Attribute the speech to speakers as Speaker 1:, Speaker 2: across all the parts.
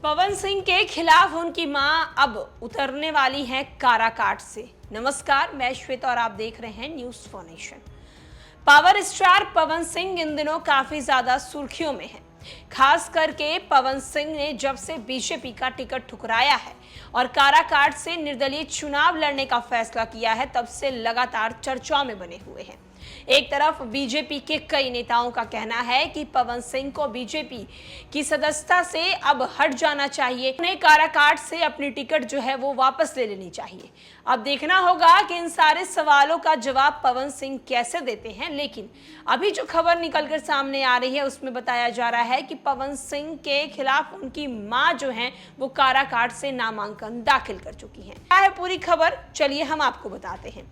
Speaker 1: पवन सिंह के खिलाफ उनकी मां अब उतरने वाली हैं काराकाट से। नमस्कार, मैं श्वेता और आप देख रहे हैं news for nation. Power star Pawan Singh इन दिनों काफी ज्यादा सुर्खियों में हैं। खास करके पवन सिंह ने जब से बीजेपी का टिकट ठुकराया है और काराकाट से निर्दलीय चुनाव लड़ने का फैसला किया है, तब से लगातार चर्चाओं में बने हुए हैं। एक तरफ बीजेपी के कई नेताओं का कहना है कि पवन सिंह को बीजेपी की सदस्यता से अब हट जाना चाहिए, उन्हें काराकाट से अपनी टिकट जो है वो वापस ले लेनी चाहिए। अब देखना होगा कि इन सारे सवालों का जवाब पवन सिंह कैसे देते हैं। लेकिन अभी जो खबर निकलकर सामने आ रही है उसमें बताया जा रहा है कि पवन सिंह के खिलाफ उनकी मां जो है वो काराकाट से नामांकन दाखिल कर चुकी हैं। क्या है पूरी खबर, चलिए हम आपको बताते हैं।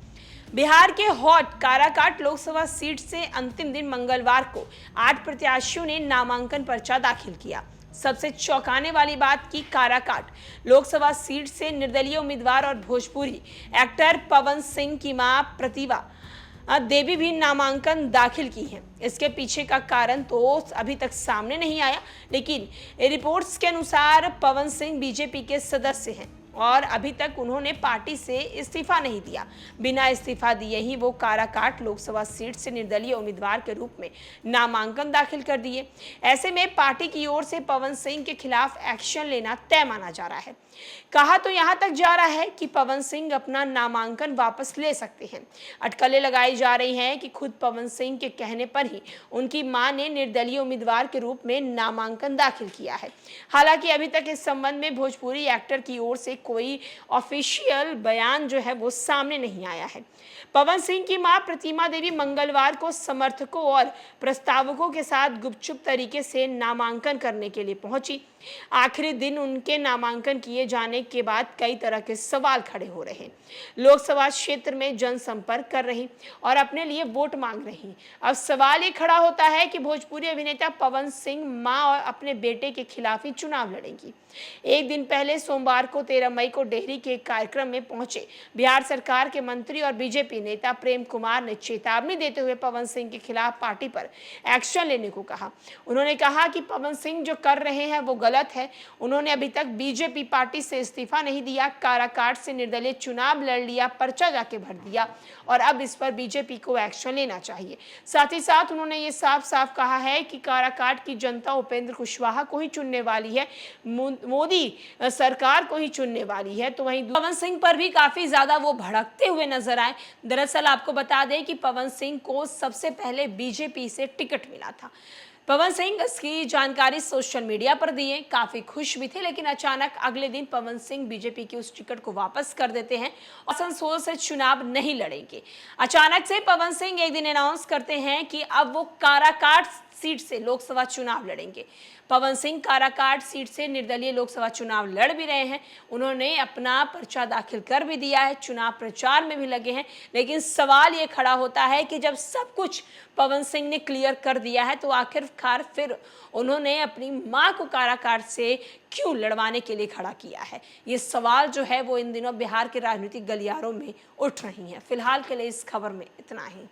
Speaker 1: बिहार के हॉट काराकाट लोकसभा सीट से अंतिम दिन मंगलवार को 8 प्रत्याशियों ने नामांकन पर्चा दाखिल किया। सबसे चौंकाने वाली बात की काराकाट लोकसभा सीट से निर्दलीय उम्मीदवार और भोजपुरी एक्टर पवन सिंह की मां प्रतिभा देवी भी नामांकन दाखिल की है। इसके पीछे का कारण तो अभी तक सामने नहीं आया, लेकिन रिपोर्ट्स के अनुसार पवन सिंह बीजेपी के सदस्य हैं और अभी तक उन्होंने पार्टी से इस्तीफा नहीं दिया। बिना इस्तीफा दिए ही वो काराकाट लोकसभा सीट से निर्दलीय उम्मीदवार के रूप में नामांकन दाखिल कर दिए। ऐसे में पार्टी की ओर से पवन सिंह के खिलाफ एक्शन लेना तय माना जा रहा है। कहा तो यहां तक जा रहा है कि पवन सिंह अपना नामांकन वापस ले सकते हैं। अटकलें लगाई जा रही हैं कि खुद पवन सिंह के कहने पर ही उनकी मां ने निर्दलीय उम्मीदवार के रूप में नामांकन दाखिल किया है। हालांकि अभी तक इस संबंध में भोजपुरी एक्टर की ओर से कोई ऑफिशियल बयान जो है वो सामने नहीं आया है। पवन सिंह की मां प्रतिमा देवी मंगलवार को समर्थकों और प्रस्तावकों के साथ गुपचुप तरीके से नामांकन करने के लिए पहुंची। आखिरी दिन उनके नामांकन किए जाने के बाद कई तरह के सवाल खड़े हो रहे हैं। लोकसभा क्षेत्र में जनसंपर्क कर रही और अपने लिए वोट मांग रही। अब सवाल ये खड़ा होता है कि भोजपुरी अभिनेता पवन सिंह मां और अपने बेटे के खिलाफ ही चुनाव लड़ेंगी। एक दिन पहले सोमवार को 13 मई को डेहरी के कार्यक्रम में पहुंचे बिहार सरकार के मंत्री और बीजेपी नेता प्रेम कुमार ने चेतावनी देते हुए पवन सिंह के खिलाफ पार्टी पर एक्शन लेने को कहा। उन्होंने कहा कि पवन सिंह जो कर रहे हैं वो गलत है। उन्होंने अभी तक बीजेपी पार्टी से इस्तीफा नहीं दिया, काराकाट से निर्दलीय चुनाव लड़ लिया, पर्चा जाके भर दिया और अब इस पर बीजेपी को एक्शन लेना चाहिए। साथ ही साथ उन्होंने ये साफ साफ कहा है कि काराकाट की जनता उपेंद्र कुशवाहा को ही चुनने वाली है, मोदी सरकार को ही चुनने वाली है। तो वहीं पवन सिंह पर भी काफी ज्यादा वो भड़कते हुए नजर आए। दरअसल आपको बता दें कि पवन सिंह को सबसे पहले बीजेपी से टिकट मिला था। पवन सिंह इसकी जानकारी सोशल मीडिया पर दिए, काफी खुश भी थे, लेकिन अचानक अगले दिन पवन सिंह बीजेपी की उस टिकट को वापस कर देते हैं और आसनसोल से चुनाव नहीं लड़ेंगे। अचानक से पवन सिंह एक दिन अनाउंस करते हैं कि अब वो काराकाट सीट से लोकसभा चुनाव लड़ेंगे। पवन सिंह काराकाट सीट से निर्दलीय लोकसभा चुनाव लड़ भी रहे हैं। उन्होंने अपना पर्चा दाखिल कर भी दिया है, चुनाव प्रचार में भी लगे हैं। लेकिन सवाल ये खड़ा होता है कि जब सब कुछ पवन सिंह ने क्लियर कर दिया है तो आखिरकार फिर उन्होंने अपनी मां को काराकाट से क्यों लड़वाने के लिए खड़ा किया है। ये सवाल जो है वो इन दिनों बिहार के राजनीतिक गलियारों में उठ रही हैं। फिलहाल के लिए इस खबर में इतना ही।